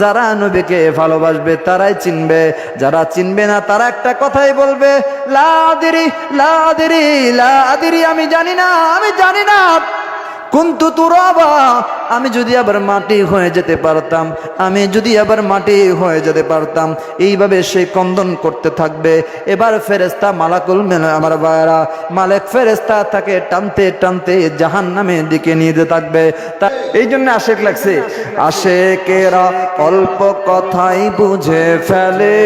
যারা নবীকে ভালোবাসবে তারাই চিনবে, যারা চিনবে না তারা একটা কথাই বলবে, লা আদরি লা আদরি লা আদরি, আমি জানি না, আমি জানি না। কুনতু তুরাবা, আমি যদি আবার মাটি হয়ে যেতে পারতাম, আমি যদি আবার মাটি হয়ে যেতে পারতাম। এইভাবে সে ক্রন্দন করতে থাকবে। এবার ফেরেশতা মালাকুল আমার ভাইরা, মালিক ফেরেশতা তাকে টানতে টানতে জাহান্নামের দিকে নিয়ে যেতে থাকবে। এই জন্য আশেক লাগছে, আশেকেরা অল্প কথাই বুঝে ফেলে,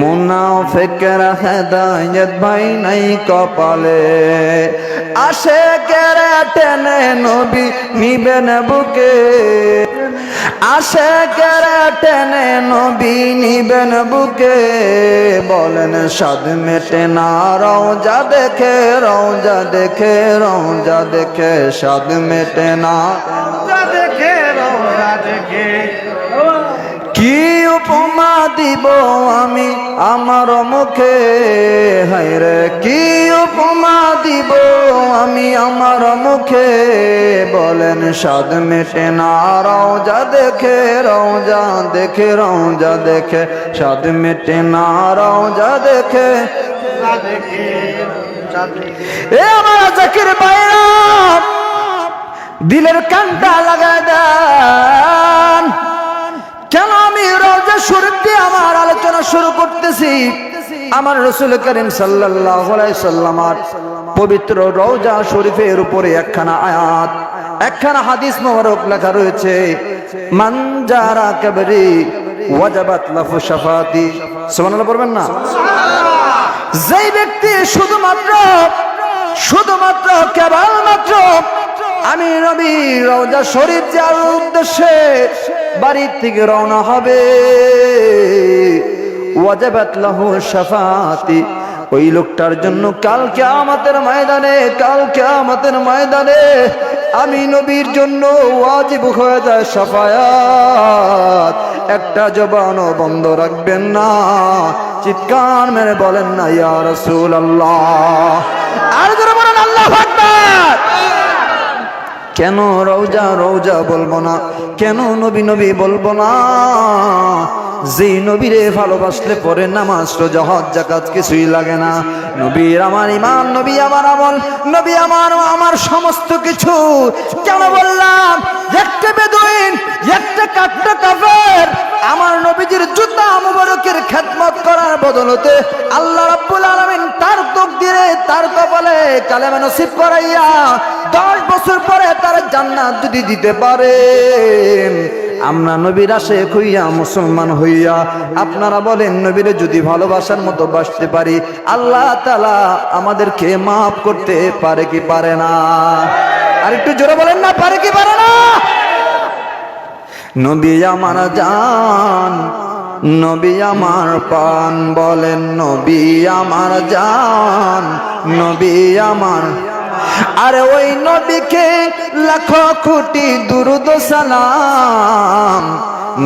মুনাফিকরা হেদায়েত ভাই নাই কপালে। আশেকেরা টেনে নবী নিবেন বুকে, আশেকেরা টেনে নবী নিবেন বুকে, বলেন স্বাদ মেটে না রওজা দেখে, রওজা দেখে, রওজা দেখে স্বাদ মেটে না, রওজা দেখে, রওজা দেখে। কি উপমা দিব আমি আমার মুখে, হায়রে কি উপমা দিব আমি আমার মুখে, বলেন স্বাদ মেটে না রওজা দেখে, রওজা দেখে, রওজা দেখে স্বাদ মেটে না রওজা দেখে। এ আমার জাকির ভাইরা, দিলের কানটা লাগায় দেন। কেন আমি রওজা শরীফ দিয়ে আমার আলোচনা শুরু করতেছি? আমার রাসূল করিম সাল্লাল্লাহু আলাইহি সাল্লামের পবিত্র রওজা শরীফের উপরে একখানা আয়াত, একখানা হাদিস মোবারক লেখা রয়েছে, মান জারা কবরি ওয়াজাবাত লাহু শাফাতি। সুবহানাল্লাহ পড়বেন না? যেই ব্যক্তি শুধুমাত্র কেবলমাত্র আমি নবী রওজা শরীফ যাওয়ার উদ্দেশ্যে বাড়ি থেকে রওনা হবে, ওয়াজাবাত লাহু শাফাতি, ওই লোকটার জন্য কাল কিয়ামতের ময়দানে, কাল কিয়ামতের ময়দানে আমি নবীর জন্য ওয়াজিব হয়ে যায় শাফায়াত। একটা জবানও বন্ধ রাখবেন না, চিৎকার মেরে বলেন না ইয়া রাসূলুল্লাহ। আর জোরে বলেন আল্লাহু আকবার। কেন রওজা রওজা বলবো না? কেন নবী নবী বলবো না? যেই নবীরে ভালোবাসলে পরে নামাজ রোজা হজ যাকাত কিছুই লাগে না। নবীর আমার ঈমান, নবী আমার আমল, নবী আমার সমস্ত কিছু। কেন বললাম? একটা বেদুইন, একটা কাট্টা কাফের আমার নবীজির জুতা মুবারকের খেদমত করার বদলতে আল্লাহ রাব্বুল আলামিন তার তাকদীরে, তার কপালে কালেমা নসিব করাইয়া 10 বছর পরে তার জান্নাত যদি দিতে পারেন, আমরা নবীর আশিক হইয়া মুসলমান হইয়া আপনারা বলেন নবীরে যদি ভালোবাসার মতো বাসতে পারি, আল্লাহ তাআলা আমাদেরকে মাফ করতে পারে কি পারে না? আর একটু জোরে বলেন না, পারে কি পারে না? নবী আমার জান, নবী আমার প্রাণ, বলেন নবী আমার জান, নবী আমার। আরে ওই নবীকে লাখো কোটি দুরূদ সালাম,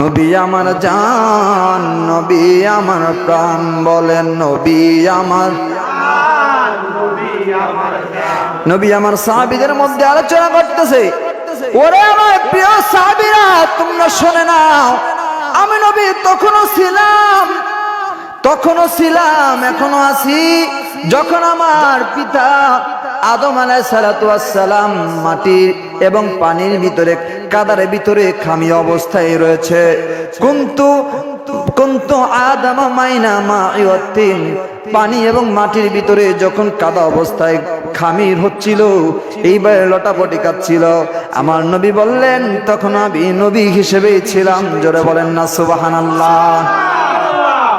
নবী আমার জান, নবী আমার প্রাণ, বলেন নবী আমার জান, নবী আমার জান। নবী আমার সাহাবীদের মধ্যে আলোচনা করতেছে, ওরে আমার প্রিয় সাহাবীরা তোমরা শুনে নাও, আমি নবী তখনও ছিলাম, এখনো আছি। যখন আমার পিতা আদম আলাইহিস সালাতু ওয়াস সালাম মাটির এবং পানির ভিতরে, কাদার ভিতরে খামি অবস্থায় রয়েছে, কুনতু আদম মাইনা মাইয়াতিন, পানি এবং মাটির ভিতরে যখন কাদা অবস্থায় খামির হচ্ছিল, এইবার লটাপটি কাঁদছিল, আমার নবী বললেন তখন আমি নবী হিসেবেই ছিলাম। জোরে বলেন না সুবহানাল্লাহ।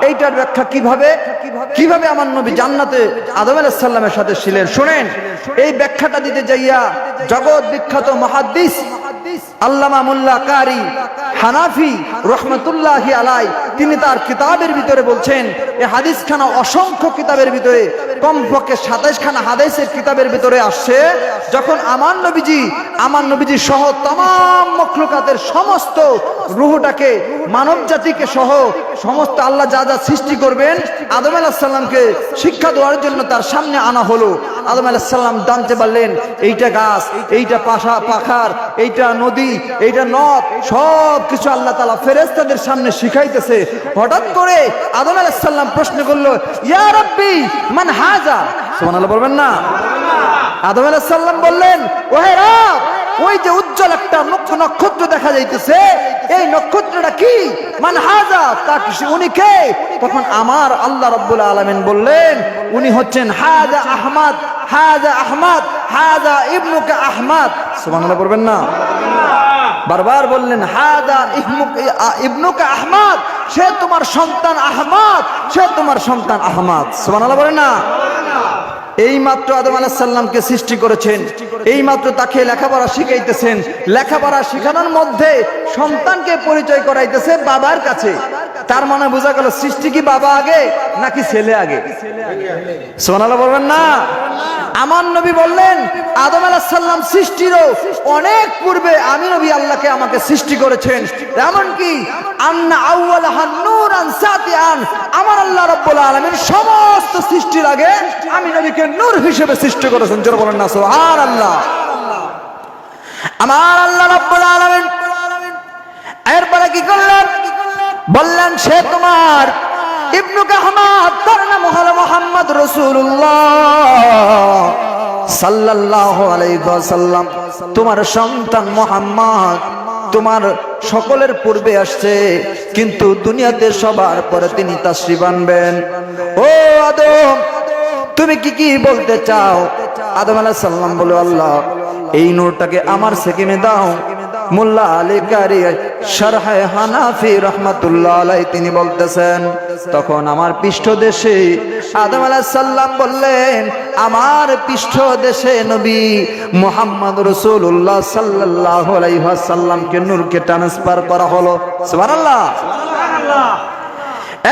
এইটার ব্যাখ্যা কিভাবে আমার নবী জান্নাতে আদম আলাইহিস সালামের সাথে ছিলেন শুনেন। এই ব্যাখ্যাটা দিতে যাইয়া জগৎ বিখ্যাত মুহাদ্দিস আল্লামা মোল্লা কারি হানাফি রহমতুল্লাহি আলাই, তিনি তার কিতাবের ভিতরে বলছেন, এই হাদিসখানা অসংখ্য কিতাবের ভিতরে কমপক্ষে 27 খানা হাদিসের কিতাবের ভিতরে আসছে, যখন আমার নবীজি সহ तमाम মখলুকাতের সমস্ত রূহটাকে, মানব জাতিকে সহ সমস্ত আল্লাহ যা যা সৃষ্টি করবেন আদম আলাইহিস সালামকে শিক্ষা দেওয়ার জন্য তার সামনে আনা হলো। আদম আলাইহিস সালাম জানতে পারলেন এইটা গাছ, এইটা পাখার, এইটা নদী, এইটা নথ, সব কিছু আল্লাহ তাআলা ফেরেশতাদের সামনে শিখাইতেছে। হঠাৎ করে আদম আলাইহিস সালাম প্রশ্ন করলো, ইয়া রাব্বি মান হাযা? সুবহানাল্লাহ বলবেন না? আদম আলাইহিস সালাম বললেন, ওহে রব, ওই যে উজ্জ্বল একটা নক্ষত্র দেখা যাইতেছে, এই নক্ষত্রটা কি? মান হাযা, তা কি, উনি কে? তখন আমার আল্লাহ রাব্বুল আলামিন বললেন, উনি হচ্ছেন হাযা আহমদ, হাযা আহমদ, হাযা ইবনুকা আহমদ। সুবহানাল্লাহ বলবেন না? বারবার বললেন, হাযা ইবনুকা আহমদ, সে তোমার সন্তান আহমদ, সে তোমার সন্তান আহমদ। সুবহানাল্লাহ বলেন না? এই মাত্র আদম আলাইহিস সালামকে সৃষ্টি করেছেন, এই মাত্র তাকে লেখাপড়া শিখাইতেছেন। লেখাপড়া শিখানোর মধ্যে সন্তানকে পরিচয় করাইতেছে বাবার কাছে। তার মানে বোঝা গেল সৃষ্টি কি বাবা আগে নাকি ছেলে আগে? সুবহানাল্লাহ বলবেন না? আমার নবী বললেন, আদম আলাইহিস সালাম সৃষ্টিরও অনেক পূর্বে আমি নবী আল্লাহকে আমাকে সৃষ্টি করেছেন। এমন কি আন্না আউয়ালাহান নূরান সাতিয়ান, আমার আল্লাহ রাব্বুল আলামিন সমস্ত সৃষ্টির আগে আমি নবীকে নূর হিসেবে সৃষ্টি করেছেন। জোরে বলেন না সুবহানাল্লাহ। আমার আল্লাহ রাব্বুল আলামিন এরপরে কি করলেন? বললেন, সে তোমার ইবনুকা আহমদ, তার নাম হলো মুহাম্মদ রাসূলুল্লাহ সাল্লাল্লাহু আলাইহি ওয়াসাল্লাম। তোমার সন্তান মুহাম্মদ তোমার সকলের পূর্বে আসছে, কিন্তু দুনিয়াতে সবার পরে তিনি তাশরীফ আনবেন। ও আদম, তুমি কি বলতে চাও? আদম আলাইহিস সালাম বলে, আল্লাহ, এই নূরটাকে আমার সেকেমে দাও। মোল্লা আলী কারি শারহে হানাফি রাহমাতুল্লাহ আলাইহি তিনি বলতেছেন, তখন আমার পৃষ্ঠদেশে আদম আলাইহিস সালাম বললেন, আমার পৃষ্ঠদেশে নবী মুহাম্মদ রাসূলুল্লাহ সাল্লাল্লাহু আলাইহি ওয়াসাল্লামকে নূরকে ট্রান্সফার করা হলো। সুবহানাল্লাহ, সুবহানাল্লাহ।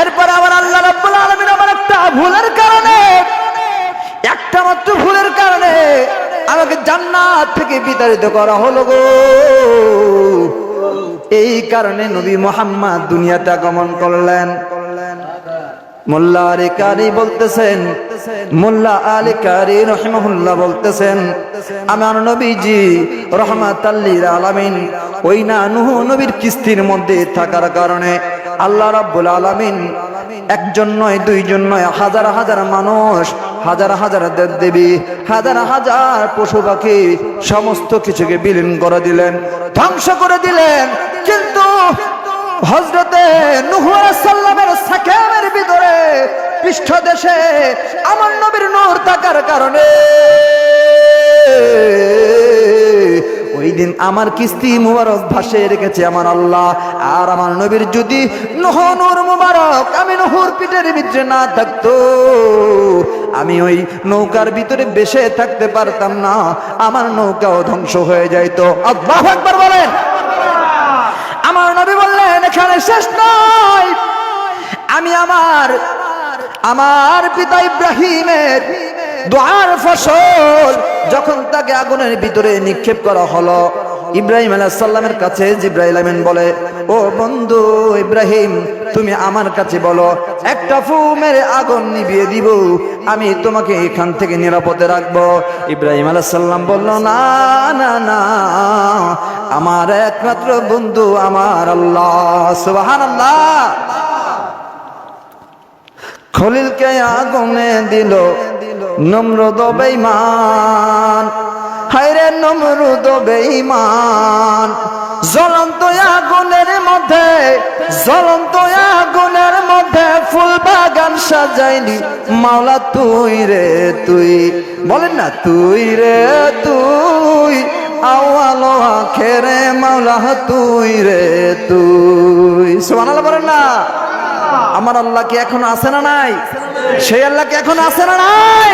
এরপর আমার আল্লাহ রাব্বুল আলামিন আমার একটা ভুলের কারণে, একটা মাত্র ভুলের কারণে আমাকে জান্নাত থেকে বিতাড়িত করা হলো গো। এই কারণে নবী মুহাম্মদ দুনিয়াতে আগমন করলেন। মোল্লা আলী কারি বলতেছেন, মোল্লা আলী কারি রাহিমাহুল্লাহ বলতেছেন, আমার নবীজি রাহমাতাল লিল আলামিন ওই না নূহ নবীর কিস্তির মধ্যে থাকার কারণে আল্লাহ রাব্বুল আলামিন একজন নয়, দুইজন নয়, হাজার হাজার মানুষ, হাজার হাজার দেবদেবী, হাজার হাজার পশু পাখি সমস্ত কিছুকে বিলীন করে দিলেন, ধ্বংস করে দিলেন। কিন্তু হযরতে নূহ আলাইহিস সালামের সাকেমের ভিতরে পৃষ্ঠদেশে আমার নবীর নূর থাকার কারণে ওই দিন আমার কিস্তি মুবারক ভাসিয়ে রেখেছে আমার আল্লাহ। আর আমার নবীর যদি নূহ নূর মুবারক আমি নূহর পিঠের ভিতরে না থাকতো, আমি ওই নৌকার ভিতরে বেশে থাকতে পারতাম না, আমার নৌকাও ধ্বংস হয়ে যাইতো। আল্লাহু আকবার বলেন। আমার নবী বললেন, এখানে শেষ নয়, আমি আমার পিতা ইব্রাহিমের দোয়ার ফসল যখন তাকে আগুনের ভিতরে নিক্ষেপ করা হলো, ইব্রাহিম আলাইহিস সালামের কাছে জিবরাইল আমিন বলে, ও বন্ধু ইব্রাহিম, তুমি আমার কাছে বলো, একটা ফু মেরে আগুন নিভিয়ে দিব, আমি তোমাকে এখান থেকে নিরাপদে রাখবো। ইব্রাহিম আলাইহিস সালাম বলল, না না না, আমার একমাত্র বন্ধু আমার আল্লাহ। সুবহানাল্লাহ। খলিলকে আগুনে দিল নমরুদ বেঈমান, হায়রে নমরুদ বেঈমান, জ্বলন্ত আগুনের মধ্যে, জ্বলন্ত আগুনের মধ্যে ফুল বাগান সাজাইলি মাওলা তুই রে তুই, বলেন না তুই রে তুই, আওয়াল ও আখেরে মাওলা তুই রে তুই। সুবহানাল্লাহ বলেন না? আমার আল্লাহ কি এখন আছে না নাই? সেই আল্লাহ কি এখন আছে না নাই?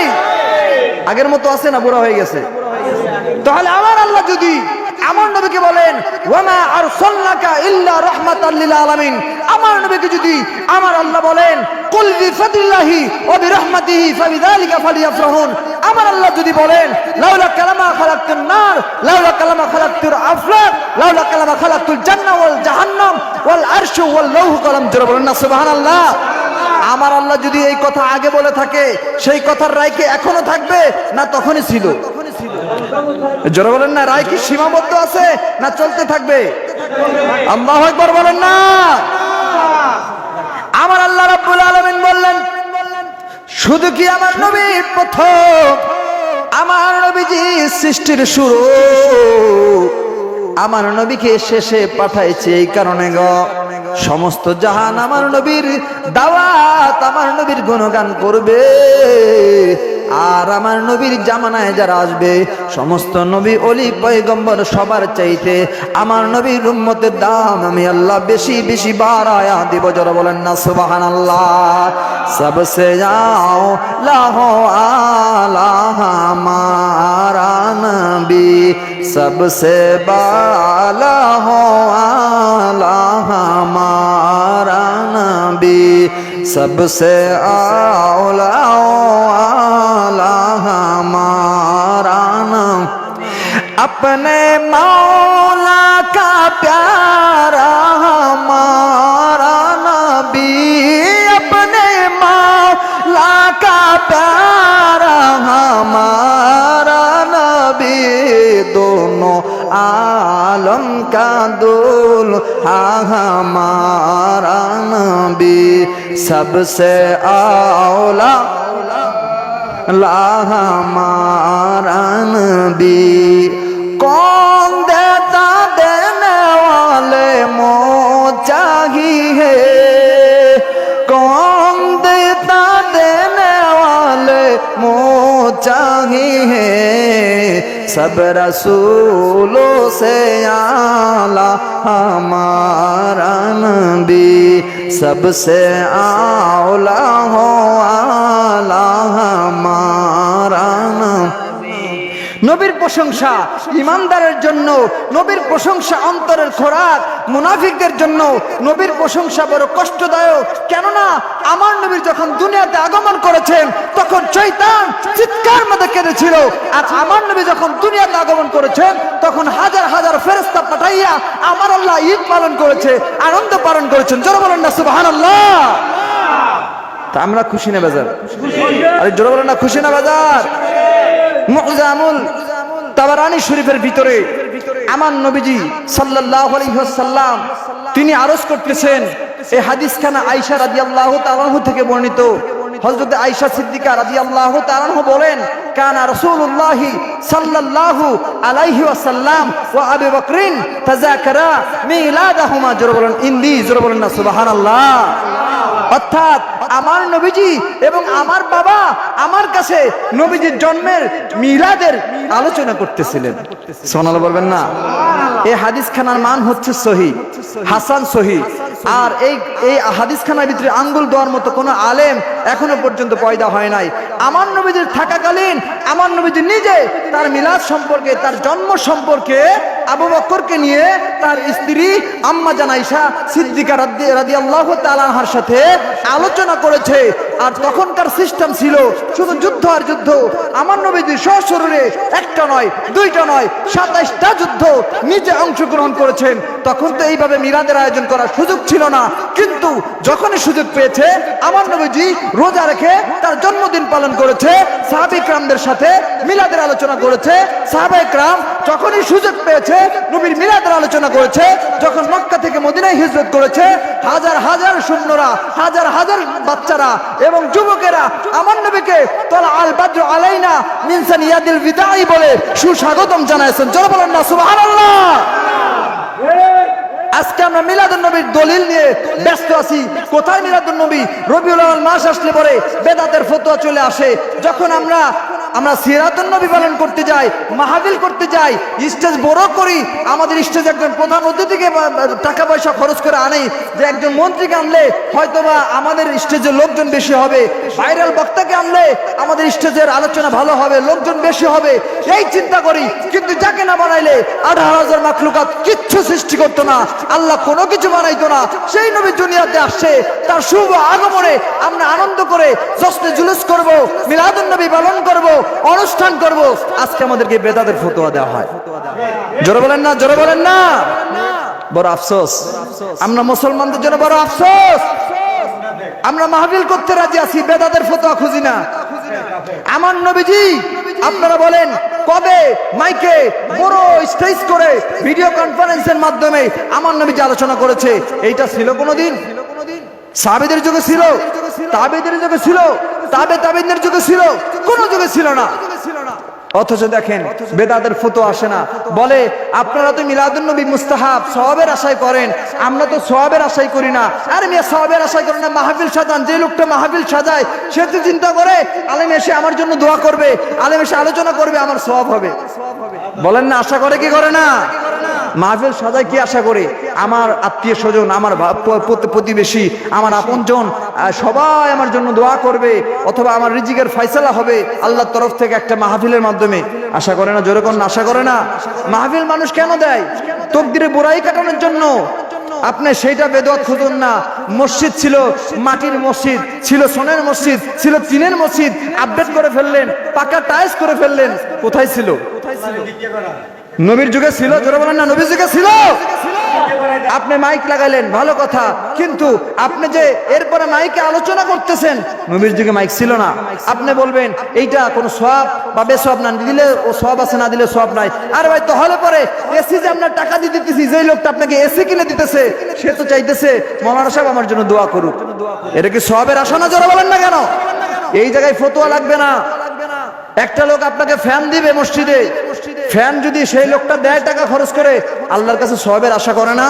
আগের মতো আছে না বুড়া হয়ে গেছে? তাহলে আমার আল্লাহ যদি আমার নবীকে বলেন, ওয়ামা আরসালনাকা ইল্লা রাহমাতাল লিল আলামিন, আমার নবীকে যদি আমার আল্লাহ বলেন, কুল বিফাদিল্লাহি ওয়া বিরহমাতিহি ফাবিযালিকা ফালিয়াফরাহুন, আমার আল্লাহ যদি বলেন, লাউলা কালামা খালাকতুন নার, লাউলা কালামা খালাকতুল আফলাক, লাউলা কালামা খালাকতুল জান্নাহ ওয়াল জাহান্নাম ওয়াল আরশু ওয়াল লাউহু কলম, জোরে বলেন না সুবহানাল্লাহ। আমার আল্লাহ যদি এই কথা আগে বলে থাকে, সেই কথার রায় কি এখনো থাকবে না তখনই ছিল? জোরে বলেন না, রায় কি সীমাবদ্ধ আছে না চলতে থাকবে? আল্লাহু আকবার বলেন না। আমার আল্লাহ রাব্বুল আলামিন বললেন, শুধু কি আমার নবী প্রথম, আমার নবীজি সৃষ্টির শুরু, আমার নবীকে শেষে পাঠাইছে এই কারণে গো সমস্ত জাহান আমার নবীর দাওয়াত, আমার নবীর গুণগান করবে। আর আমার নবীর জামানায় যারা আসবে সমস্ত নবী ওলি পয়গম্বর সবার চাইতে আমার নবীর উম্মতের দাম আমি আল্লাহ বেশি বেশি বাড়ায়া দিব। যারা বলেন না সুবহানাল্লাহ। সবসে যাও লাহো আলা হামারা নবী, सबसे बाला हो आला हमारा नबी, सबसे आला हो आला हमारा नबी, अपने मौला का प्यारा हमारा नबी, अपने मौला का प्यारा हमारा नबी, दोनों आलम का दूल्हा हमारा नबी, सबसे आला ला हमारा नबी। कौन देता देने वाले मो चाहिए, कौन देता देने वाले मो चाहिए, सब रसूलों से आला हमारा नबी, सबसे आला हो आला हमारा नबी। নবীর প্রশংসা ইমানদারের জন্য, নবীর প্রশংসা অন্তরের খোরাক। মুনাফিকদের জন্য নবীর প্রশংসা বড় কষ্টদায়ক। কেননা আমার নবী যখন দুনিয়াতে আগমন করেছেন তখন শয়তান চিৎকার মধ্যে কেঁদেছিল, আর আমার নবী যখন দুনিয়াতে আগমন করেছেন তখন হাজার হাজার ফেরেশতা পাঠাইয়া আমার আল্লাহ ঈদ পালন করেছে, আনন্দ পালন করেছেন। জোরে বলেন না সুবহানাল্লাহ। তা আমরা খুশি না বাজার? আরে জোরে বলেন না, খুশি না বাজার? মুজামুল তাবারানী শরীফের ভিতরে আমার নবীজি সাল্লাল্লাহু আলাইহি ওয়াসাল্লাম তিনি আরজ করতেছেন। এই হাদিসখানা আয়েশা রাদিয়াল্লাহু তাআলা থেকে বর্ণিত। হযরত আয়েশা সিদ্দিকা রাদিয়াল্লাহু তাআলা বলেন, কানা রাসূলুল্লাহ সাল্লাল্লাহু আলাইহি ওয়াসাল্লাম ওয়া আবু বকরিন তাযাকারা মিলাদাহুমা। জোরে বলেন ইন্দি, জোরে বলেন না সুবহানাল্লাহ। অর্থাৎ আমার নবীজি এবং আমার বাবা আমার কাছে নবীজির জন্মের মিলাদের আলোচনা করতেছিলেন। সুবহানাল্লাহ বলবেন না? এই হাদিসখানার মান হচ্ছে সহিহ, হাসান সহিহ। আর এই হাদিসখানার ভিতরে আঙ্গুল দেওয়ার মতো কোনো আলেম এখনো পর্যন্ত পয়দা হয় নাই। আমার নবীজির থাকাকালীন আমার নবীজি নিজে তার মিলাদ সম্পর্কে, তার জন্ম সম্পর্কে আবু বকরকে নিয়ে তার স্ত্রী আম্মা জান আয়েশা সিদ্দিকা রাদিয়াল্লাহু তাআলা আনহার সাথে আলোচনা করেছে। আর তখনকার সিস্টেম ছিল শুধু যুদ্ধ আর যুদ্ধ। আমার নবীজি সশরীরে একটা নয়, দুইটা নয়, 27টা যুদ্ধ নিজে অংশগ্রহণ করেছেন। তখন তো এইভাবে মিলাদের আয়োজন করার সুযোগ ছিল না, কিন্তু যখনই সুযোগ পেয়েছে আমার নবীজি রোজা রেখে তার জন্মদিন পালন করেছে, সাহাবী کرامদের সাথে মিলাদের আলোচনা করেছে। সাহাবায়ে کرام যখনই সুযোগ পেয়েছে নবীর মিলাদের আলোচনা করেছে। যখন মক্কা থেকে মদিনায় হিজরত করেছে হাজার হাজার সৈন্যরা, হাজার হাজার বাচ্চারা এবং যুবকেরা আমার নবীকে তলা আল বদর আলাইনা মিন সানিয়াদিল বিদাই বলে সুস্বাগতম জানাইছেন। জোরে বলেন না সুবহানাল্লাহ। আজকে আমরা মিলাদুন নবীর দলিল নিয়ে ব্যস্ত আছি। কোথায় মিলাদুন নবী? রবিউল আউয়াল মাস আসলে পরে বেদাতের ফতোয়া চলে আসে। যখন আমরা সিরাতুন নবী পালন করতে যাই, মাহফিল করতে যাই, স্টেজ বড় করি, আমাদের স্টেজ একজন প্রধান অতিথিকে টাকা পয়সা খরচ করে আনি যে একজন মন্ত্রীকে আনলে হয়তোবা আমাদের স্টেজের লোকজন বেশি হবে, ভাইরাল বক্তাকে আনলে আমাদের স্টেজের আলোচনা ভালো হবে, লোকজন বেশি হবে, এই চিন্তা করি। কিন্তু যাকে না বানাইলে 18,000 মাখলুকাত কিচ্ছু সৃষ্টি করতো না, আল্লাহ কোনো কিছু বানাইতো না। সেই নবী দুনিয়াতে আসছে, তার শুভ আগমনে আমরা আনন্দ করে জশ্নে জুলুস করব, মিলাদুন নবী পালন করব, অনুষ্ঠান করব। আজকে আমাদেরকে বেদাতের ফতোয়া দেওয়া হয়। জোরে বলেন না, জোরে বলেন না। বড় আফসোস, আমরা মুসলমানদের জন্য বড় আফসোস। আমরা মাহফিল করতে রাজি আছি, বেদাতের ফতোয়া খুঁজি না। আমার নবীজি আপনারা বলেন কবে মাইকে বড় স্টেজ করে ভিডিও কনফারেন্সের মাধ্যমে আমার নবী যে আলোচনা করেছে, এইটা ছিল কোনোদিন? সাহাবীদের যুগে ছিল, তাবেঈদের যুগে ছিল, তাবেঈদের যুগে ছিল, কোন যুগে ছিল না। অথচ দেখেন বেদাতের ফতোয়া আসে না, বলে আপনারা তো মিলাদুন নবী মুস্তাহাব সওয়াবের আশায় করেন, আমরা তো সওয়াবের আশাই করি না। আরে মিয়া সওয়াবের আশাই করেন না, মাহফিল সাজান। যে লোকটা মাহফিল সাজায় সে তো চিন্তা করে আলেম এসে আমার জন্য দোয়া করবে, আলেম এসে আলোচনা করবে, আমার সওয়াব হবে। বলেন না, আশা করে কি করে না? মাহফিল সাজায় কি আশা করে? আমার আত্মীয় স্বজন, আমার প্রতিবেশী, আমার আপনজন সবাই আমার জন্য দোয়া করবে, অথবা আমার রিজিকের ফয়সালা হবে আল্লাহর তরফ থেকে একটা মাহফিলের মাধ্যমে। আশা করে না? জোরে কোন আশা করে না? মাহফিল মানুষ কেন দেয়? তকদিরে বুরাই কাটানোর জন্য। আপনি সেইটা বেদত খুঁজুন না। মসজিদ ছিল মাটির মসজিদ, ছিল সোনের মসজিদ, ছিল টিনের মসজিদ, আপডেট করে ফেললেন, পাকা টাইলস করে ফেললেন। কোথায় ছিল? নবীর যুগে ছিল? জোরে বলেন না, নবীর যুগে ছিল। আপনি মাইক লাগাইলেন, ভালো কথা, কিন্তু আপনি যে এরপরে মাইকে আলোচনা করতেছেন, নবীর যুগে মাইক ছিল না। আপনি বলবেন এইটা কোনো সওয়াব বা বেসওয়াব না, দিলে ও সওয়াব আছে, না দিলে সওয়াব নাই। আরে ভাই, তাহলে পরে এসি যে আপনার টাকা দিয়ে দিতেছি, যে লোকটা আপনাকে এসি কিনে দিতেছে সে তো চাইতেছে মাওলানা সাহেব আমার জন্য দোয়া করুক। এটা কি সওয়াবের আশা না? জোরে বলেন না কেন? এই জায়গায় ফতোয়া লাগবে না। একটা লোক আপনাকে ফ্যান দিবে মসজিদে, ফ্যান যদি সেই লোকটা দেয় টাকা খরচ করে, আল্লাহর কাছে সওয়াবের আশা করে না?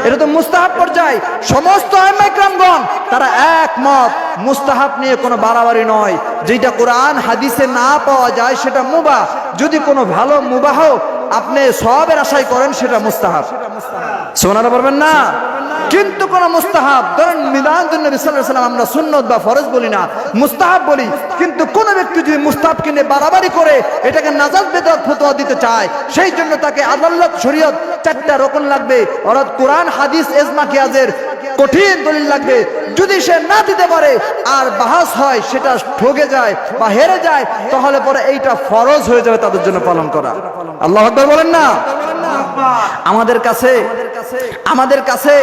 এটা তো মুস্তাহাব পর্যায়। সমস্ত আইম্মায়ে কেরামগণ তারা একমত, মুস্তাহাব নিয়ে কোনো বাড়াবাড়ি নয়। যেটা কোরআন হাদিসে না পাওয়া যায় সেটা মুবাহ। যদি কোনো ভালো মুবাহ আপনি সওয়াবের আশায় করেন সেটা মুস্তাহাব। সুবহানাল্লাহ বলবেন না? কিন্তু কোন মুস্তাহাব, ধরেন মিলাদুন নবী সাল্লাল্লাহু আলাইহি ওয়াসাল্লাম আমরা সুন্নাত বা ফরজ বলি না, মুস্তাহাব বলি। কিন্তু কোন ব্যক্তি যদি মুস্তাহাবকে নিয়ে বাড়াবাড়ি করে এটাকে নাজাত বেদাত ফতোয়া দিতে চায়, সেই জন্য তাকে আদালত শরীয়ত চারটা রকম লাগবে, অর্থাৎ কোরআন হাদিস ইজমা কিয়াসের কঠিন দলিল লাগবে। যদি সে না দিতে পারে আর বাহাস হয়, সেটা ঠকে যায় বা হেরে যায়, তাহলে পরে এইটা ফরজ হয়ে যাবে তাদের জন্য পালন করা। আল্লাহু আকবার বলেন না? আমাদের কাছে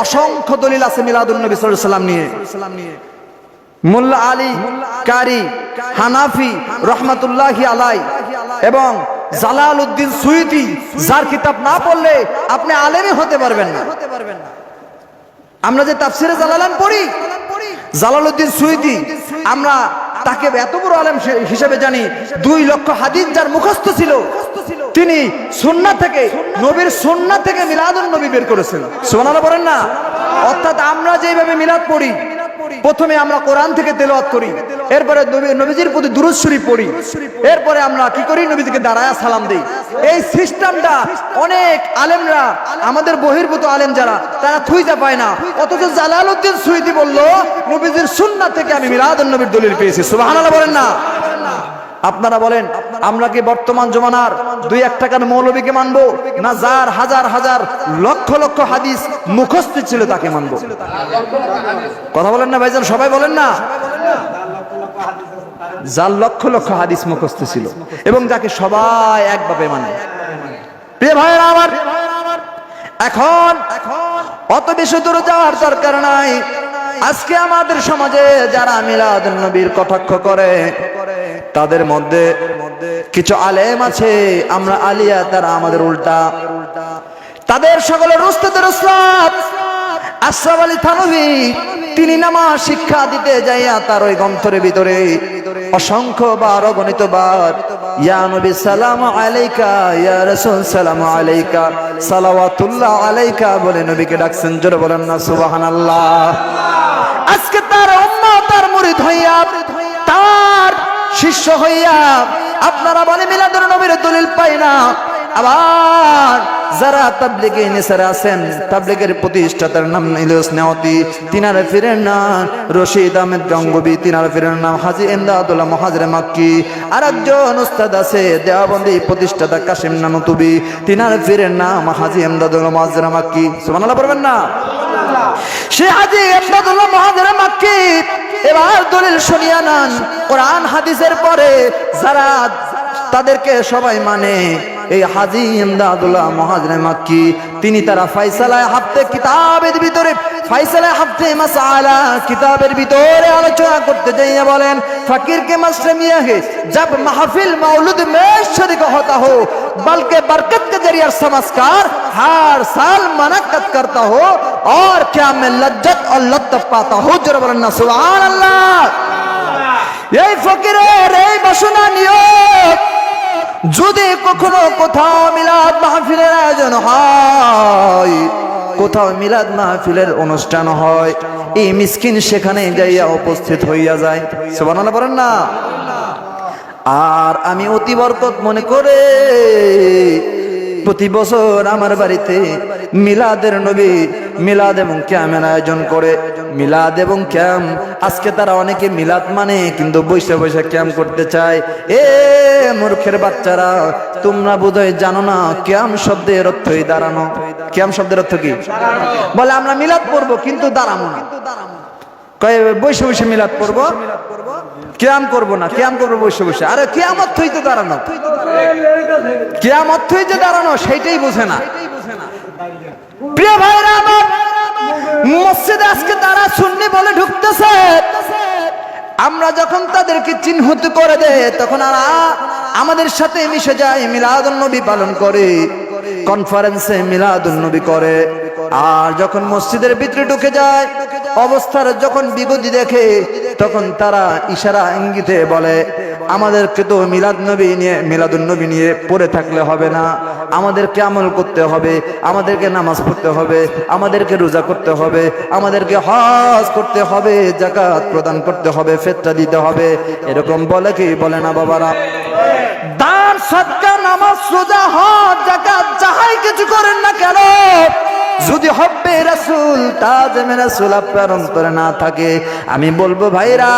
অসংখ্য দলিল আছে মিলাদুন নবী সাল্লাল্লাহু আলাইহি ওয়াসাল্লাম নিয়ে। মোল্লা আলী কারি হানাফি রহমাতুল্লাহি আলাইহি এবং জালালউদ্দিন সুয়ুতি, যার কিতাব না পড়লে আপনি আলেমই হতে পারবেন না। আমরা যে তাফসিরে জালালাইন পড়ি, জালালউদ্দিন সুয়ুতি, আমরা তাকে এত বড় আলেম হিসেবে জানি। 2 লক্ষ হাদিস যার মুখস্থ ছিল, তিনি সুন্নাহ থেকে, নবীর সুন্নাহ থেকে মিলাদুন নবী বের করেছেন। সুবহানাল্লাহ বলেন না? অর্থাৎ আমরা যেভাবে মিলাদ পড়ি, প্রথমে আমরা কোরআন থেকে তেলাওয়াত করি, এরপরে নবীজির প্রতি দুরূদ শরীফ পড়ি, এরপরে আমরা কি করি? নবীজিকে দাঁড়ায়া সালাম দেই। এই সিস্টেমটা অনেক আলেমরা, আমাদের বহির্ভূত আলেম যারা, তারা খুঁজে পায় না। অথচ জালালউদ্দিন সুয়ুতি বলল নবীজির সুন্নাহ থেকে আমি মিলাদুন নবীর দলিল পেয়েছি। সুবহানাল্লাহ বলেন না? আপনারা বলেন আমরা কি বর্তমান জমানার 2-1 টাকার মৌলবীকে মানবো, না যার হাজার হাজার লক্ষ লক্ষ হাদিস মুখস্থ ছিল তাকে মানবো? কথা বলেন না ভাইজান, সবাই বলেন না? যার লক্ষ লক্ষ হাদিস মুখস্থ ছিল এবং যাকে সবাই একভাবে মানে। প্রিয় ভাইরা আমার, এখন অত বেশি দূর যাওয়ার দরকার নাই। আজকে আমাদের সমাজে যারা মিলাদুন নবীর কটাক্ষ করে, তাদের মধ্যে কিছু আলেম আছে, আমরা আলিয়া, তারা আমাদের উল্টা। তাদের সকলের উস্তাদের উস্তাদ আশরাফ আলী থানভী, তিনি নামাজ শিক্ষা দিতে যাইয়া তার ওই গ্রন্থের ভিতরে অসংখ্য বার, অগণিত বার ইয়া নবী সালাম আলাইকা, ইয়া রাসূল সালাম আলাইকা, সালাওয়াতুল্লাহ আলাইকা বলে নবীকে ডাকছেন। জোরে বলেন না সুবহানাল্লাহ? আজকে তার উম্মত, তার মুরিদ হইয়া, তার শিষ্য হইয়া আপনারা বলে মিলাদুন নবীর দলিল পাই না। আবার যারা তাবলীগী নিসারা আছেন, তাবলীগের প্রতিষ্ঠাতার নাম ইলিয়াস নেওয়াতি, তিনার ফিরের নাম রশিদ আহমেদ গঙ্গোবী, তিনার ফিরের নাম হাজী ইমদাদুল্লাহ মুহাজির মাক্কি। আর একজন উস্তাদ আছে দেওবন্দি প্রতিষ্ঠাতা কাসিম নানুতুবি, তিনার ফিরের নাম হাজী ইমদাদুল্লাহ মুহাজির মাক্কি। সুবহানাল্লাহ বলবেন না? সে হাজী ইমদাদুল্লাহ মুহাজির মাক্কি এবার দলিল শুনিয়া নেন। কোরআন হাদিসের পরে যারা তাদেরকে সবাই মানে, এই হাজী ইমদাদুল্লাহ মুহাজির মাক্কি, তিনি তারা ফয়সালায়ে হাফতে কিতাবের ভিতরে ফাইসালা হাফতে মাসালা কিতাবের ভিতরে আলোচনা করতে যাইয়া বলেন ফকির কে মসলে মিয়া হে जब महफिल मौलूद में शरीक होता हो बल्कि बरकत के जरिए समझकार हर साल मनक़त करता हो और क्या मैं लज्जत और लत्फ पाता हूँ जरा बोलना सुभान अल्लाह। এই ফকিরের এই বাসনা নিয়ত যদি কখনো কোথাও মিলাদ মাহফিলের আয়োজন হয়, কোথাও মিলাদ মাহফিলের অনুষ্ঠান হয়, এই মিসকিন সেখানে যাইয়া উপস্থিত হইয়া যায়। সুবহানাল্লাহ বলেন না। আর আমি অতি বরকত মনে করে প্রতি বছর আমার বাড়িতে মিলাদের নবী মিলাদ এবং ক্যামের আয়োজন করে। মিলাদ এবং ক্যাম আজকে তারা অনেকে মিলাদ মানে কিন্তু বৈশা বৈশা ক্যাম করতে চায়। এ মূর্খের বাচ্চারা, তোমরা বোধহয় জানো না ক্যাম শব্দের অর্থই দাঁড়ানো। ক্যাম শব্দের অর্থ কি? বলে আমরা মিলাদ পড়বো কিন্তু দাঁড়াবো না, কয় বৈশা বৈশা মিলাদ পড়বো, কিয়াম করবো না, কিয়াম করবো বসে বসে। আরে কিয়ামত হইতে দাঁড়ানো, কিয়ামত হইতে দাঁড়ানো সেইটাই বুঝে না। প্রিয় ভাইরা আমার, মসজিদে আজকে তারা সুন্নি বলে ঢুকতেছে, আমরা যখন তাদেরকে চিহ্নিত করে দেয় তখন আমাদের সাথে মিশে যায়, মিলাদুন নবী পালন করে, কনফারেন্সে মিলাদুন নবী করে। আর যখন মসজিদের ভিতরে ঢুকে যায়, অবস্থার যখন বিগতি দেখে তখন তারা ইশারা ইঙ্গিতে বলে আমাদেরকে তো মিলাদুন নবী নিয়ে পড়ে থাকলে হবে না, আমাদেরকে আমল করতে হবে, আমাদেরকে নামাজ পড়তে হবে, আমাদেরকে রোজা করতে হবে, আমাদেরকে হজ করতে হবে, যাকাত প্রদান করতে হবে, ফিতরা দিতে হবে। এরকম বলে কি বলে না বাবারা? দান সদকা নামাজ রোজা হজ যাকাত যাহাই কিছু করেন না কেন, যদি হব্বে রাসূল তাজমে রাসূল আপনার অন্তরে না থাকে, আমি বলবো ভাইরা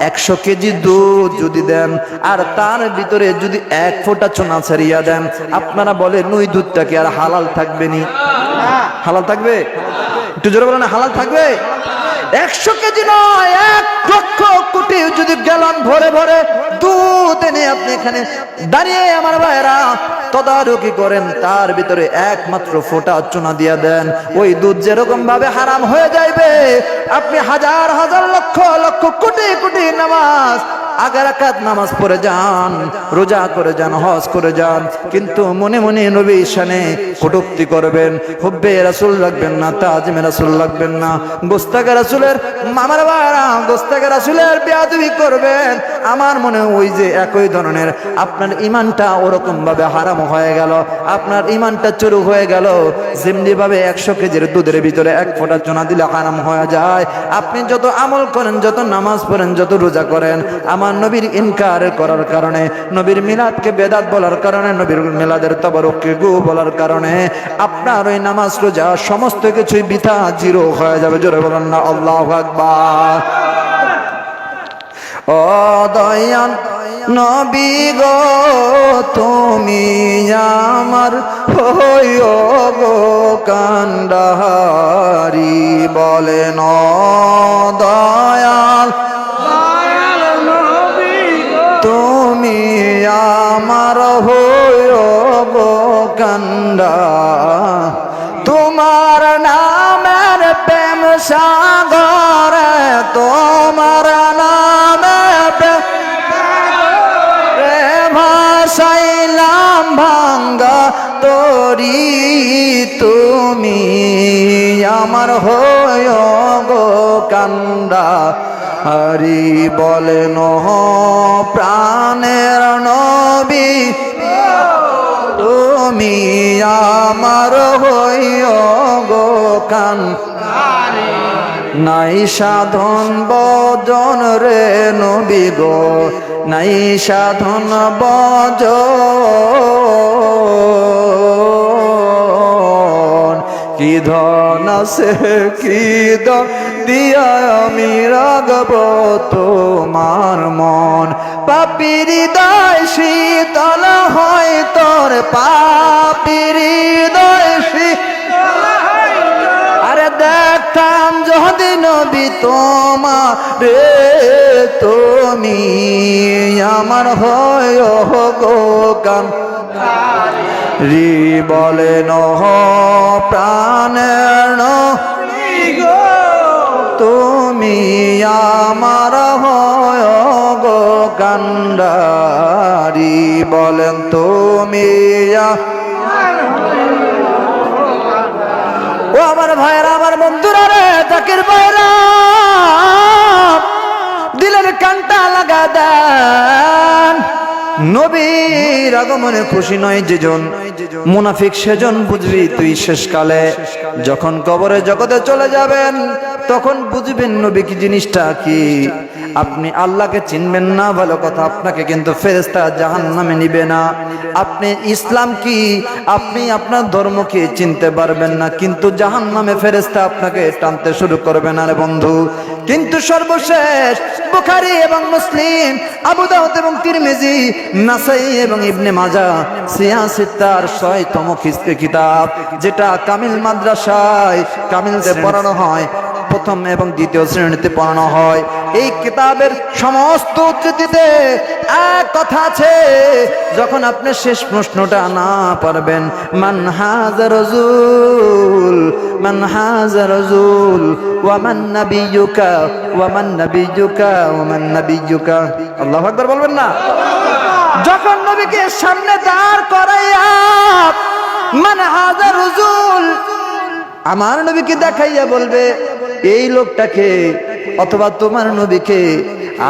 100 কেজি দুধ যদি দেন আর তার ভিতরে যদি 1 ফোঁটা চুনা ছাড়িয়া দেন, আপনারা বলেন ওই দুধটা কি আর হালাল থাকবে নি? হালাল থাকবে? একটু জোরে বলেন, হালাল থাকবে? 100 কেজি নয়, 1 লক্ষ কোটি যদি গ্যালন ভরে ভরে দুধ এনে আপনি এখানে দাঁড়িয়ে আমার ভাইরা তদারকি করেন, তার ভিতরে একমাত্র ফোঁটা চুনা দিয়া দেন, ওই দুধ যেরকম ভাবে হারাম হয়ে যাইবে, আপনি হাজার হাজার লক্ষ লক্ষ কোটি কোটি নামাজ আগারাকাত নামাজ পড়ে যান, রোজা করে যান, হজ করে যান, কিন্তু মনে মনে নবী শানে কটূক্তি করবেন, হুব্বে রাসূল লাগবেন না, তাজমে রাসূল লাগবেন না, গোস্তাকে রাসূলের মামার বাড়া গোস্তাকে রাসূলের বেয়াদবি করবেন, আমার মনে ওই যে একই ধরনের আপনার ঈমানটা ওরকম ভাবে হারাম হয়ে গেল, আপনার ঈমানটা চুরু হয়ে গেল। যেমনি ভাবে 100 কেজির দুধের ভিতরে 1 ফোঁটা চুনা দিলে হারাম হয়ে যায়, আপনি যত আমল করেন, যত নামাজ পড়েন, যত রোজা করেন, আমার নবীর ইনকার করার কারণে, নবীর মিলাদকে বেদাত বলার কারণে, নবীর মিলাদের তাবারুককে গু বলার কারণে আপনার ওই নামাজ রোজা সমস্ত কিছুই বৃথা, জিরো হয়ে যাবে। জোরে বলেন না আল্লাহু আকবার। ও দয়াল নবী গো, তুমি আমার হইও গো কান্ডারি, বলেন ও দয়াল তুমি আমার হইও গো কান্ডা, তোমার নামের প্রেম সাগরে, তোমার নামের ভাসাইলাম ভাঙ্গা তরি, তুমি আমার হইও গো কান্ডা হরি, বলেন প্রাণের নবী তুমি আমার হইও গো কান্ডারি, নাই সাধন বজন রে নবী গো, নাই সাধন বজন, কি ধন আছে কি ধন দিয়া আমি রাগব তোমার মন, পাপীর হৃদয় শীতল হয় তোর, পাপীর হৃদয় শীতল হয়, আরে দেখতাম যদি নবী তোমারে, তুমি আমার হয় গো কান্ডারি, রি বলেন প্রাণের নবী গো, তুমি আমার হয় গো কান্ডারি, বলেন তুমি ও আমার ভাইরা, আমার বন্ধুরা রে, জাকির ভাইরা, দিলের কানটা লাগা দেন। নবীর আগমনে খুশি নয় যেজন, মুনাফিক সেজন বুঝবি তুই শেষকালে যখন কবরে জগতে চলে যাবেন, তখন বুঝবেন নবী কি জিনিসটা কি। আপনি আল্লাহকে চিনবেন না ভালো কথা, আপনাকে কিন্তু ফেরেশতা জাহান্নামে নিবে না। আপনি ইসলাম কি, আপনি আপনার ধর্মকে চিনতে পারবেন না, কিন্তু জাহান্নামে ফেরেশতা আপনাকে টানতে শুরু করবে না রে বন্ধু। কিন্তু সর্বশেষ বুখারী এবং মুসলিম, আবু দাউদ এবং তিরমিজি, নাসাই এবং ইবনে মাজাহ, সিয়াসিত্তার ৬তম কিতাব, যেটা কামিল মাদ্রাসায় কামিলতে পড়ানো হয়, প্রথম এবং দ্বিতীয় শ্রেণীতে পড়ানো হয়। এই কিতাবের সমস্ত উদ্ধৃতিতে এক কথা আছে, যখন আপনি শেষ প্রশ্নটা না পারবেন, মান হাযা রাজুল, মান হাযা রাজুল ওয়া মান নাবিয়ুকা, ওয়া মান নাবিয়ুকা, ওয়া মান নাবিয়ুকা, আল্লাহু আকবার বলবেন না? যখন নবীকে সামনে দাঁড় করাইয়া মান হাযা রাজুল, আমার নবীকে দেখাইয়া বলবে এই লোকটাকে, অথবা তোমার নবীকে।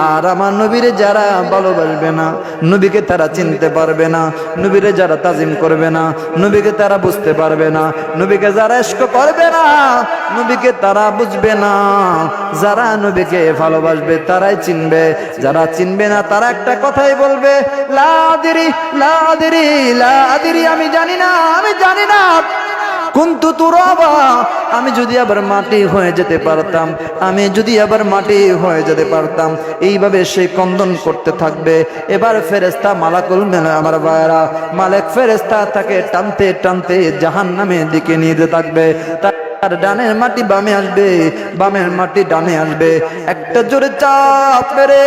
আর আমার নবীরে যারা ভালোবাসবে না, নবীকে তারা চিনতে পারবে না, নবীরে যারা তাজিম করবে না, নবীকে তারা বুঝতে পারবে না, নবীকে যারা ইশক করবে না, নবীকে তারা বুঝবে না। যারা নবীকে ভালোবাসবে তারাই চিনবে, যারা চিনবে না তারা একটা কথাই বলবে, লা আদরি লা আদরি লা আদরি, আমি জানি না, আমি জানি না। কুন্তু তুরাবা, আমি যদি আবার মাটি হয়ে যেতে পারতাম, আমি যদি আবার মাটি হয়ে যেতে পারতাম। এইভাবে সে ক্রন্দন করতে থাকবে। এবার ফেরেশতা মালাকুল মেলা, আমার ভাইরা, মালিক ফেরেশতা তাকে টানতে টানতে জাহান্নামের দিকে নিয়ে যেতে থাকবে। তার ডানের মাটি বামে আসবে, বামের মাটি ডানে আসবে, একটা জোরে চাপ মেরে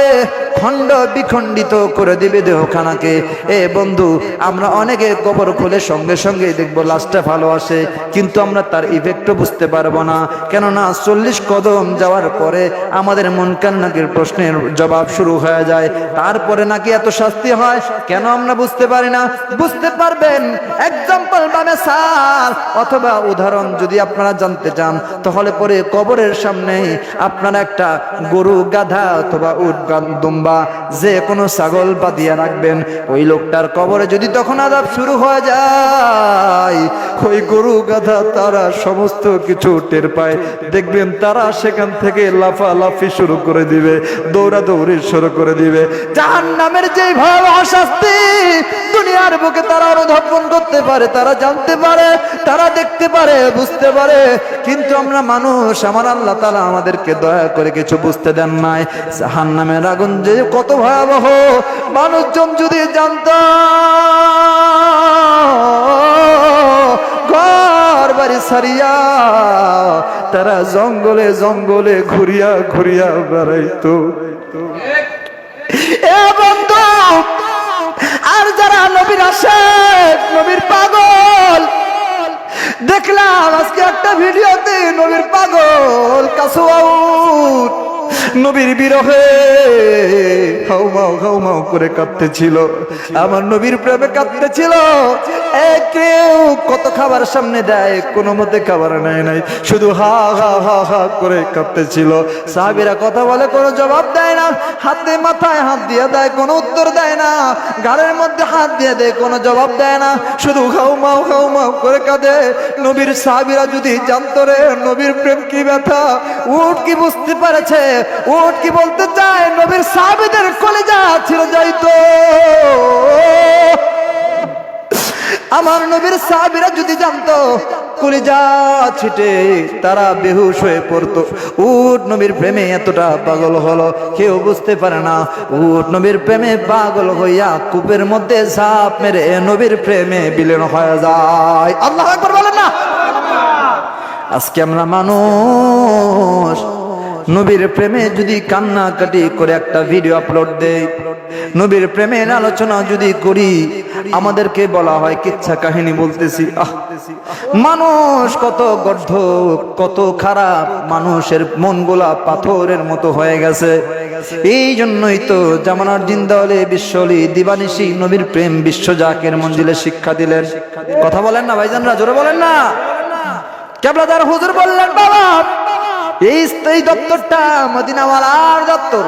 খণ্ড বিখণ্ডিত করে দিবে দেহখানাকে। এ বন্ধু, আমরা অনেকে কবর খুলে সঙ্গে সঙ্গে দেখবো লাশটা ভালো আসে, কিন্তু আমরা তার ইফেক্টও বুঝতে পারবো না। কেননা 40 কদম যাওয়ার পরে আমাদের মন কান্নাকের প্রশ্নের জবাব শুরু হয়ে যায়। তারপরে নাকি এত শাস্তি হয়, কেন আমরা বুঝতে পারি না? বুঝতে পারবেন এক্সাম্পল বা মিসাল অথবা উদাহরণ যদি আপনারা জানতে চান, তাহলে পরে কবরের সামনে আপনারা একটা গরু, গাধা অথবা উট, দুম্বা, যে কোনো ছাগল বাঁধিয়া রাখবেন। ওই লোকটার কবরে যদি তখন আযাব শুরু হয়ে যায়, ওই গরু, গাধা তারা সমস্ত কিছু টের পায়। দেখবেন তারা সেখান থেকে লাফালাফি শুরু করে দিবে, দৌড়াদৌড়ি শুরু করে দিবে। জাহান্নামের যে ভয়াবহ শাস্তি দুনিয়ার বুকে তারা অনুধাবন করতে পারে, তারা জানতে পারে, তারা দেখতে পারে, বুঝতে পারে, কিন্তু আমরা মানুষ, আমার আল্লাহ তাআলা আমাদেরকে দয়া করে কিছু বুঝতে দেন নাই। জাহান্নামের আগুন যে কত ভয়াবহ মানুষজন যদি জানত, ঘর বাড়ি ছাড়িয়া তারা জঙ্গলে জঙ্গলে ঘুরিয়া ঘুরিয়া বেড়াইতো। এ বন্ধু, আর যারা নবীর আশিক, নবীর পাগল, দেখলাম আজকে একটা ভিডিওতে নবীর পাগল কাসুয়াউট নবীর বিরহে হাউমাউ হাউমাউ করে কাঁদতেছিল, আমার নবীর প্রেমে কাঁদতেছিল। কেউ কত খাবার সামনে দেয়, কোনো মতে খাবার নেয় নাই, শুধু হা হা হা হা করে কাঁদতেছিল। সাহাবীরা কথা বলে, কোনো জবাব দেয় না, হাতে মাথায় হাত দিয়ে দেয়, কোনো উত্তর দেয় না, গালের মধ্যে হাত দিয়ে দেয়, কোনো জবাব দেয় না, শুধু হাউমাউ হাউমাউ করে কাঁদে। নবীর সাহাবীরা যদি জানতো রে নবীর প্রেম কি ব্যথা, উট কি বুঝতে পারেছে, উট কি বলতে চায়, নবীর সাহাবীদের কলিজা ছিঁড়ে যাইতো। আমার নবীর সাহাবীরা যদি জানতো, কলিজা ছিটে তারা বেহুশ হয়ে পড়তো। উট নবীর প্রেমে এতটা পাগল হলো, কেউ বুঝতে পারে না। উট নবীর প্রেমে পাগল হইয়া কূপের মধ্যে ঝাঁপ মেরে নবীর প্রেমে বিলীন হয়ে যায়। আল্লাহু আকবার বলেন না? আজকে আমরা মানুষ নবীর প্রেমে যদি কান্নাকাটি করে একটা ভিডিও আপলোড দেই, নবীর প্রেমের আলোচনা যদি করি, আমাদেরকে বলা হয় কিচ্ছা কাহিনী বলতেছি। মানুষ কত গর্ধ, কত খারাপ, মানুষের মনগুলা পাথরের মতো হয়ে গেছে। এই জন্যই তো জামানার জিন্দাওয়ালে বিশ্বলি দিবানিশি নবীর প্রেম বিশ্ব জাকের মঞ্জিলে শিক্ষা দিলেন। কথা বলেন না ভাইজানরা, জোরে বলেন না। কেবলাদার হুজুর বললেন, বাবা এই দপ্তরটা মদিনাওয়ালার দপ্তর,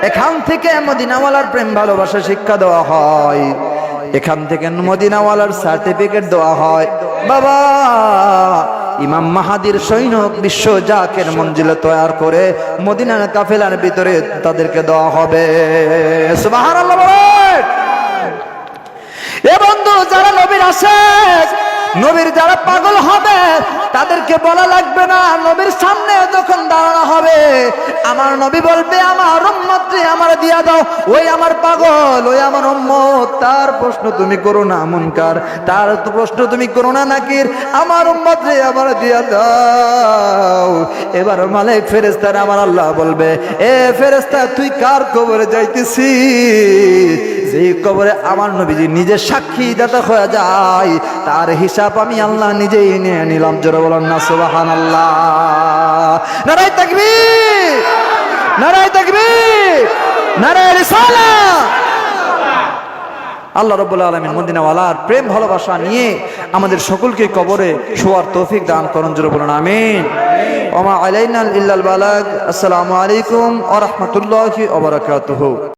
এখান থেকে মদিনাওয়ালার প্রেম ভালোবাসা শিক্ষা দেওয়া হয়, এখান থেকে মদিনাওয়ালার সার্টিফিকেট দেওয়া হয়। বাবা ইমাম মাহাদির সৈনিক বিশ্ব জাকের মঞ্জিলে তৈরি করে মদিনার কাফেলার ভিতরে তাদেরকে দেওয়া হবে। সুবহানাল্লাহ বলেন। এ বন্ধু, যারা নবীর আশিক, নবীর যারা পাগল হবে, তাদেরকে বলা লাগবে না। নবীর সামনে যখন দাঁড়ানো হবে, আমার নবী বলবে, আমার উম্মত রে আমার দিয়া দাও। ওই আমার পাগল, ওই আমার উম্মত, তার প্রশ্ন তুমি করো না মুনকার, তার প্রশ্ন তুমি করো না নাকির, আমার উম্মত রে আমার দিয়া দাও। এবার মালিক ফেরেশতারা আমার আল্লাহ বলবে, এ ফেরেশতা, তুই কার কবরে যাইতেছিস? যেই কবরে আমার নবীজি নিজে সাক্ষী দাতা হয়ে যায়, তার হিসাব আমি আল্লাহ নিজেই নিয়ে নিলাম। জোরে বলেন না সুবহানাল্লাহ। নারায়ে তাকবীর, নারায়ে তাকবীর, নারায়ে রিসালাত। আল্লাহ রাব্বুল আলামিন মদিনাওয়ালার প্রেম ভালোবাসা নিয়ে আমাদের সকলকে কবরে শোয়ার তৌফিক দান করুন। জোরে বলেন আমিন। ওয়া মা আলাইনা ইল্লাল বালাগ। আসসালামু আলাইকুম ওয়া রাহমাতুল্লাহি ওয়া বারাকাতুহু।